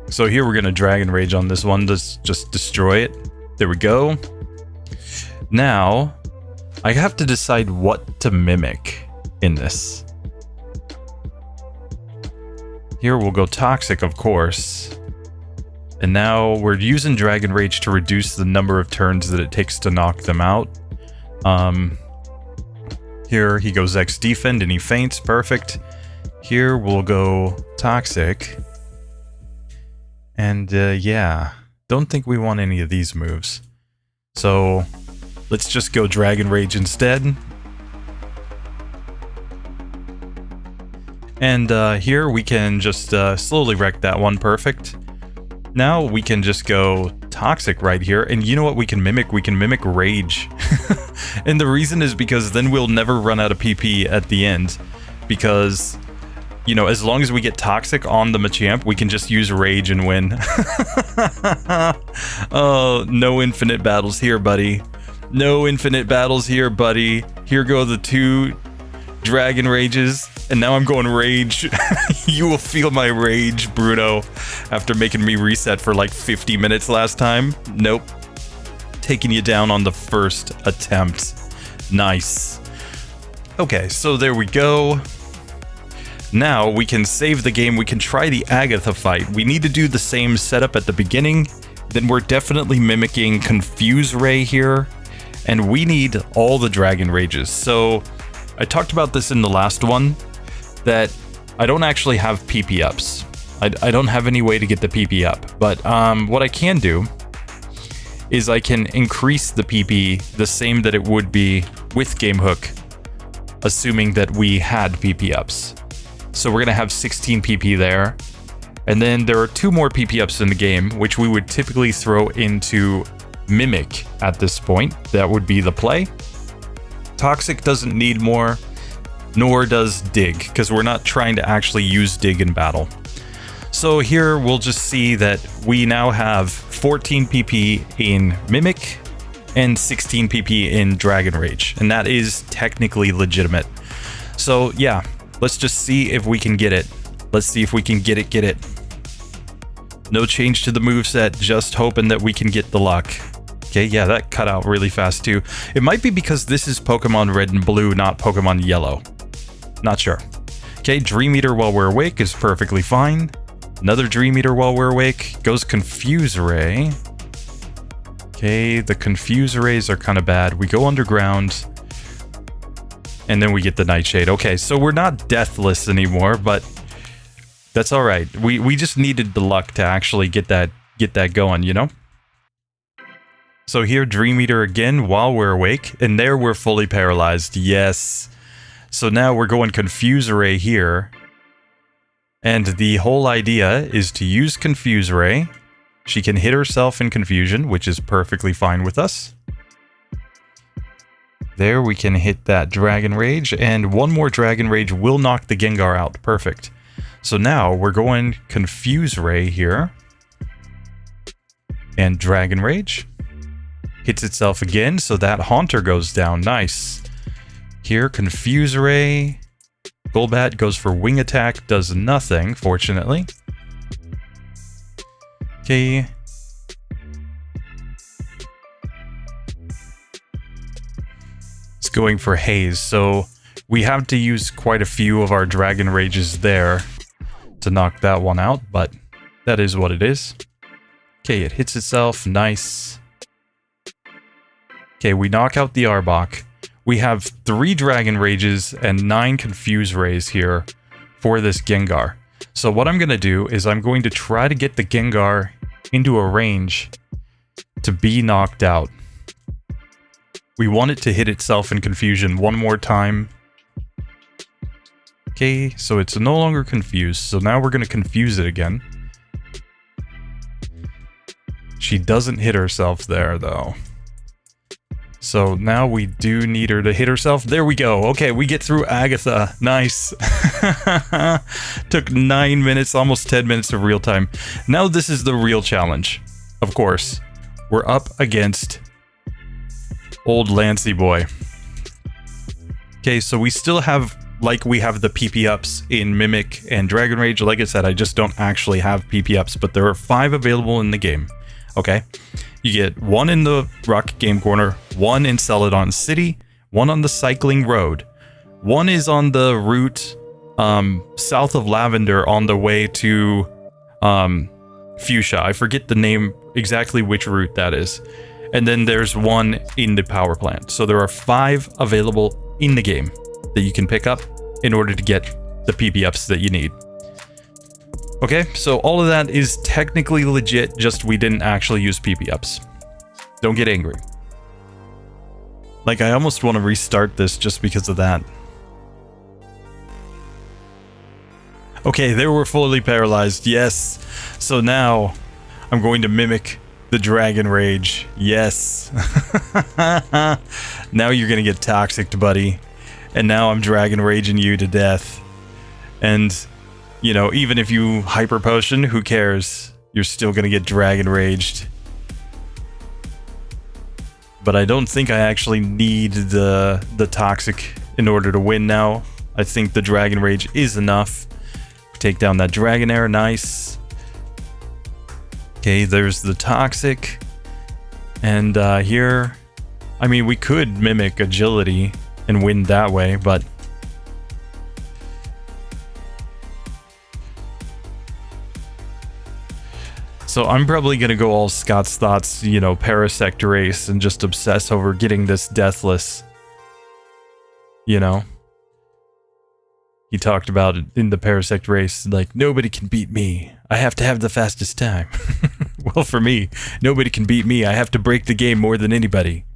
So here we're going to Dragon Rage on this one. Let's just destroy it. There we go. Now, I have to decide what to mimic in this. Here we'll go Toxic, of course. And now we're using Dragon Rage to reduce the number of turns that it takes to knock them out. Here he goes X Defend and he faints. Perfect. Here we'll go Toxic. And yeah, don't think we want any of these moves. So let's just go Dragon Rage instead. And here we can just slowly wreck that one. Perfect. Now we can just go Toxic right here. And you know what we can mimic? We can mimic Rage. And the reason is because then we'll never run out of PP at the end. Because, you know, as long as we get Toxic on the Machamp, we can just use Rage and win. Oh, no infinite battles here, buddy. No infinite battles here, buddy. Here go the 2 Dragon Rages. And now I'm going Rage. You will feel my rage, Bruno, after making me reset for like 50 minutes last time. Nope. Taking you down on the first attempt. Nice. Okay, so there we go. Now we can save the game. We can try the Agatha fight. We need to do the same setup at the beginning. Then we're definitely mimicking Confuse Ray here. And we need all the Dragon Rages. So I talked about this in the last one, that I don't actually have PP ups. I don't have any way to get the PP up. But what I can do is I can increase the PP the same that it would be with Game Hook, assuming that we had PP ups. So we're going to have 16 PP there. And then there are 2 more PP ups in the game, which we would typically throw into Mimic at this point. That would be the play. Toxic doesn't need more, nor does Dig, because we're not trying to actually use Dig in battle. So here we'll just see that we now have 14 PP in Mimic and 16 PP in Dragon Rage, and that is technically legitimate. So yeah, let's just see if we can get it. Let's see if we can get it. No change to the moveset, just hoping that we can get the luck. Okay, yeah, that cut out really fast too. It might be because this is Pokemon Red and Blue, not Pokemon Yellow. Not sure. Okay, Dream Eater while we're awake is perfectly fine. Another Dream Eater while we're awake. Goes Confuse Ray. Okay, the Confuse Rays are kind of bad. We go Underground. And then we get the Nightshade. Okay, so we're not deathless anymore, but that's all right. We just needed the luck to actually get that going, you know? So here, Dream Eater again while we're awake. And there we're fully paralyzed. Yes. So now we're going Confuse Ray here. And the whole idea is to use Confuse Ray. She can hit herself in confusion, which is perfectly fine with us. There we can hit that Dragon Rage, and one more Dragon Rage will knock the Gengar out. Perfect. So now we're going Confuse Ray here. And Dragon Rage. Hits itself again, so that Haunter goes down. Nice. Here, Confuse Ray. Golbat goes for Wing Attack, does nothing, fortunately. Okay. It's going for Haze, so we have to use quite a few of our Dragon Rages there to knock that one out, but that is what it is. Okay, it hits itself, nice. Okay, we knock out the Arbok. We have 3 Dragon Rages and 9 Confuse Rays here for this Gengar. So what I'm going to do is I'm going to try to get the Gengar into a range to be knocked out. We want it to hit itself in confusion one more time. Okay, so it's no longer confused. So now we're going to confuse it again. She doesn't hit herself there, though. So now we do need her to hit herself. There we go. Okay, we get through Agatha. Nice. Took 9 minutes, almost 10 minutes of real time. Now this is the real challenge. Of course, we're up against old Lancey boy. Okay, so we still have, like we have the PP ups in Mimic and Dragon Rage. Like I said, I just don't actually have PP ups, but there are 5 available in the game. Okay. You get 1 in the Rock Game Corner, 1 in Celadon City, 1 on the Cycling Road, 1 is on the route south of Lavender on the way to Fuchsia. I forget the name, exactly which route that is. And then there's one in the power plant. So there are 5 available in the game that you can pick up in order to get the PP ups that you need. Okay, so all of that is technically legit, just we didn't actually use PP ups. Don't get angry. Like, I almost want to restart this just because of that. Okay, they were fully paralyzed, yes. So now, I'm going to mimic the Dragon Rage, yes. Now you're going to get toxic, buddy. And now I'm Dragon Raging you to death. And, you know, even if you Hyper Potion, who cares? You're still going to get Dragon Raged. But I don't think I actually need the Toxic in order to win now. I think the Dragon Rage is enough. Take down that Dragonair, nice. Okay, there's the Toxic. And here, I mean, we could mimic Agility and win that way, but... So I'm probably going to go all Scott's Thoughts, you know, Parasect race and just obsess over getting this Deathless. You know? He talked about it in the Parasect race, like, nobody can beat me. I have to have the fastest time. Well, for me, nobody can beat me. I have to break the game more than anybody.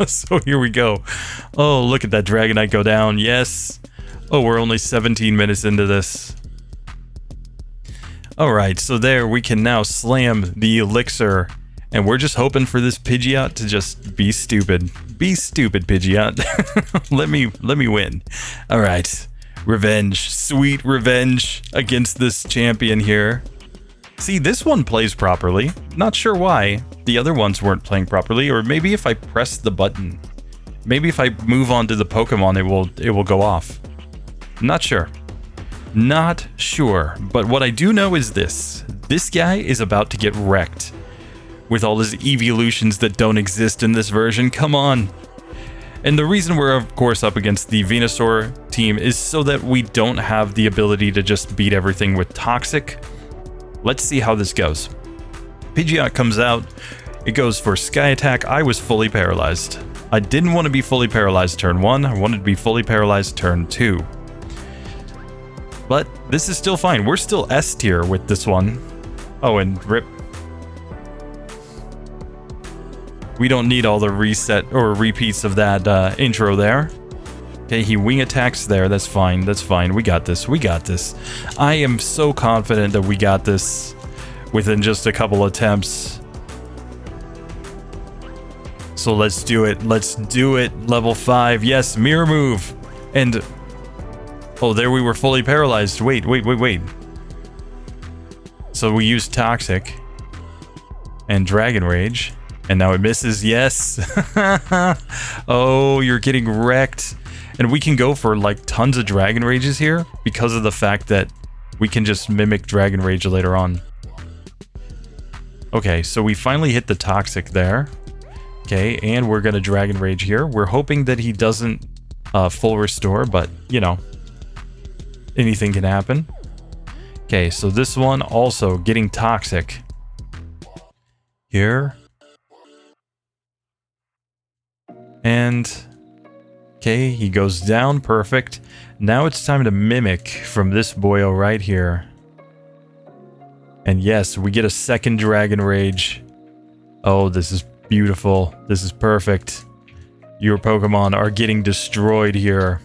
So here we go. Oh, look at that Dragonite go down. Yes. Oh, we're only 17 minutes into this. Alright, so there we can now slam the Elixir. And we're just hoping for this Pidgeot to just be stupid. Be stupid, Pidgeot. let me win. Alright. Revenge. Sweet revenge against this champion here. See, this one plays properly. Not sure why. The other ones weren't playing properly. Or maybe if I press the button. Maybe if I move on to the Pokemon, it will go off. Not sure. Not sure. But what I do know is this. This guy is about to get wrecked. With all his evolutions that don't exist in this version, come on. And the reason we're of course up against the Venusaur team is so that we don't have the ability to just beat everything with Toxic. Let's see how this goes. Pidgeot comes out, it goes for Sky Attack. I was fully paralyzed. I didn't want to be fully paralyzed turn 1, I wanted to be fully paralyzed turn 2. But this is still fine, we're still S tier with this one. Oh, and rip. We don't need all the reset or repeats of that intro there. Okay, he wing attacks there. That's fine. That's fine. We got this. We got this. I am so confident that we got this within just a couple attempts. So let's do it. Let's do it. Level 5. Yes, mirror move. And... oh, there we were fully paralyzed. Wait. So we used Toxic. And Dragon Rage. And now it misses, yes. Oh, you're getting wrecked. And we can go for like tons of Dragon Rages here because of the fact that we can just mimic Dragon Rage later on. Okay, so we finally hit the Toxic there. Okay, and we're gonna Dragon Rage here. We're hoping that he doesn't full restore, but you know, anything can happen. Okay, so this one also getting Toxic. Here. And, okay, he goes down, perfect. Now it's time to mimic from this boyo right here. And yes, we get a second Dragon Rage. Oh, this is beautiful. This is perfect. Your Pokemon are getting destroyed here.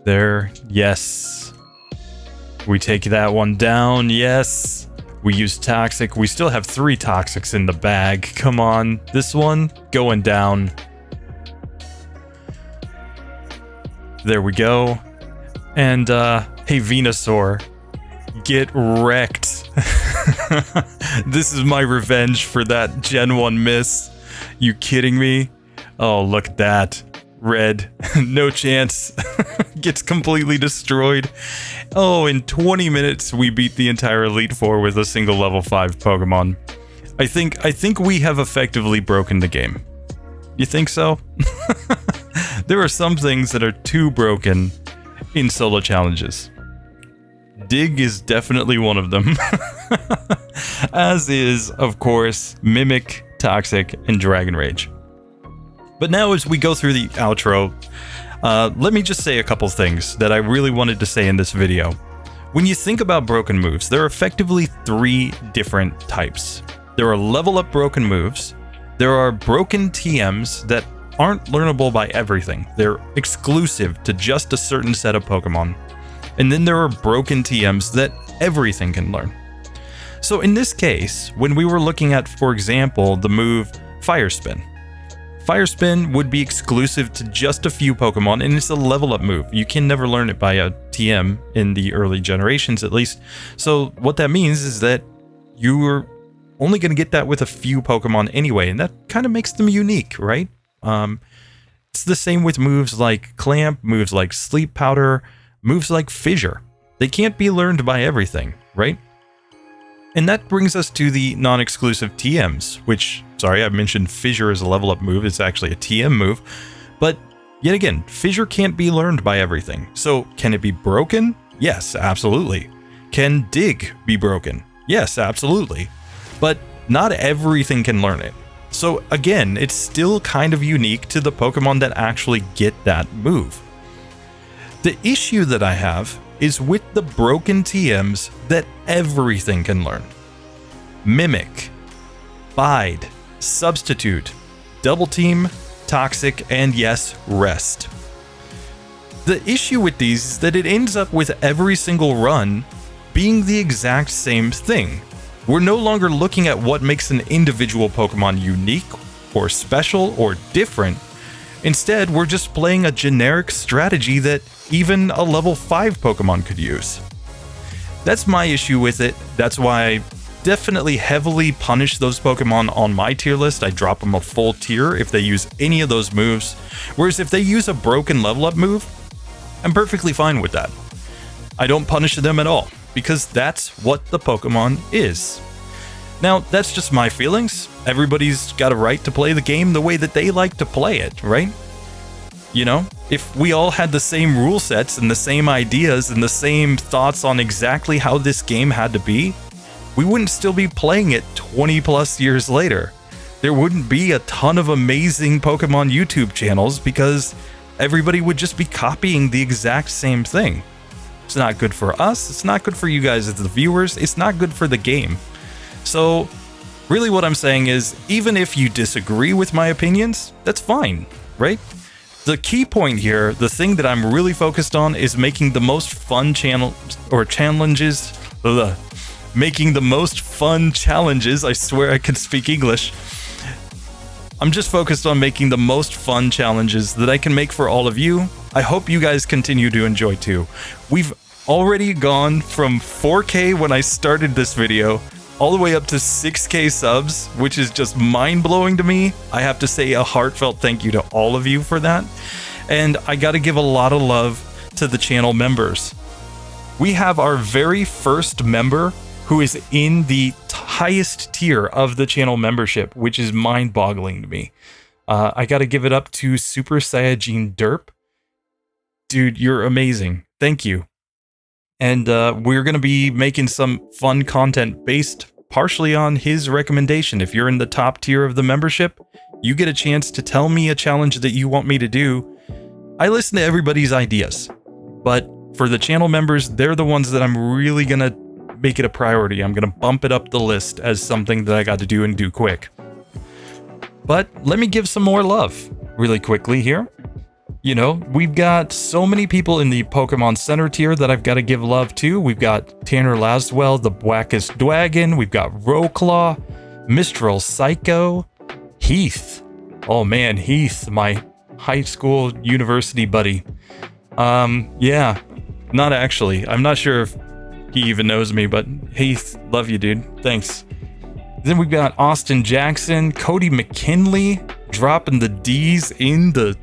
There, yes. We take that one down, yes. We use Toxic. We still have 3 Toxics in the bag. Come on. This one, going down. There we go. And, hey, Venusaur. Get wrecked. This is my revenge for that Gen 1 miss. You kidding me? Oh, look at that. Red. No chance. Gets completely destroyed. Oh, in 20 minutes we beat the entire Elite Four with a single level 5 Pokemon. I think we have effectively broken the game. You think so? There are some things that are too broken in solo challenges. Dig is definitely one of them. As is, of course, Mimic, Toxic, and Dragon Rage. But now as we go through the outro, let me just say a couple things that I really wanted to say in this video. When you think about broken moves, there are effectively 3 different types. There are level up broken moves, there are broken TMs that aren't learnable by everything. They're exclusive to just a certain set of Pokemon. And then there are broken TMs that everything can learn. So in this case, when we were looking at, for example, the move Fire Spin. Fire Spin would be exclusive to just a few Pokemon, and it's a level up move. You can never learn it by a TM in the early generations, at least. So what that means is that you are only going to get that with a few Pokemon anyway, and that kind of makes them unique, right? It's the same with moves like Clamp, moves like Sleep Powder, moves like Fissure. They can't be learned by everything, right? And that brings us to the non-exclusive TMs, which, sorry, I mentioned Fissure as a level up move. It's actually a TM move. But yet again, Fissure can't be learned by everything. So can it be broken? Yes, absolutely. Can Dig be broken? Yes, absolutely. But not everything can learn it. So again, it's still kind of unique to the Pokemon that actually get that move. The issue that I have is with the broken TMs that everything can learn. Mimic, Bide, Substitute, Double Team, Toxic, and yes, Rest. The issue with these is that it ends up with every single run being the exact same thing. We're no longer looking at what makes an individual Pokemon unique or special or different. Instead, we're just playing a generic strategy that even a level 5 Pokemon could use. That's my issue with it. That's why I definitely heavily punish those Pokemon on my tier list. I drop them a full tier if they use any of those moves. Whereas if they use a broken level up move, I'm perfectly fine with that. I don't punish them at all, because that's what the Pokemon is. Now, that's just my feelings. Everybody's got a right to play the game the way that they like to play it, right? You know, if we all had the same rule sets and the same ideas and the same thoughts on exactly how this game had to be, we wouldn't still be playing it 20 plus years later. There wouldn't be a ton of amazing Pokemon YouTube channels because everybody would just be copying the exact same thing. It's not good for us, it's not good for you guys as the viewers, it's not good for the game. So, really what I'm saying is, even if you disagree with my opinions, that's fine, right? The key point here, the thing that I'm really focused on, is making the most fun challenges. Making the most fun challenges. I swear I can speak English. I'm just focused on making the most fun challenges that I can make for all of you. I hope you guys continue to enjoy too. We've already gone from 4K when I started this video all the way up to 6K subs, which is just mind-blowing to me. I have to say a heartfelt thank you to all of you for that. And I gotta give a lot of love to the channel members. We have our very first member who is in the highest tier of the channel membership, which is mind-boggling to me. I gotta give it up to Super Saiyajin Derp. Dude, you're amazing. Thank you. And we're going to be making some fun content based partially on his recommendation. If you're in the top tier of the membership, you get a chance to tell me a challenge that you want me to do. I listen to everybody's ideas, but for the channel members, they're the ones that I'm really going to make it a priority. I'm going to bump it up the list as something that I got to do and do quick. But let me give some more love really quickly here. You know, we've got so many people in the Pokemon Center tier that I've got to give love to. We've got Tanner Laswell, the Blackest Dwagon. We've got Rowclaw, Mistral Psycho, Heath. Oh man, Heath, my high school university buddy. Yeah, not actually. I'm not sure if he even knows me, but Heath, love you, dude. Thanks. Then we've got Austin Jackson, Cody McKinley, dropping the D's in the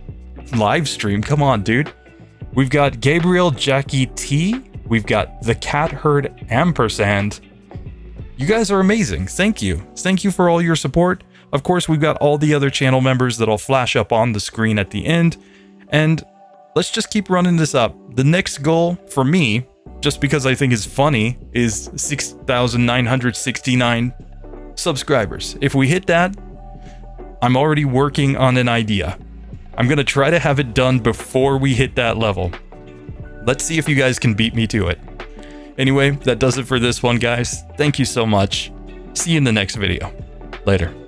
live stream. Come on, dude. We've got Gabriel Jackie T. We've got the Cat Herd Ampersand. You guys are amazing. Thank you. Thank you for all your support. Of course, we've got all the other channel members that I'll flash up on the screen at the end. And let's just keep running this up. The next goal for me, just because I think it's funny, is 6,969 subscribers. If we hit that, I'm already working on an idea. I'm going to try to have it done before we hit that level. Let's see if you guys can beat me to it. Anyway, that does it for this one, guys. Thank you so much. See you in the next video. Later.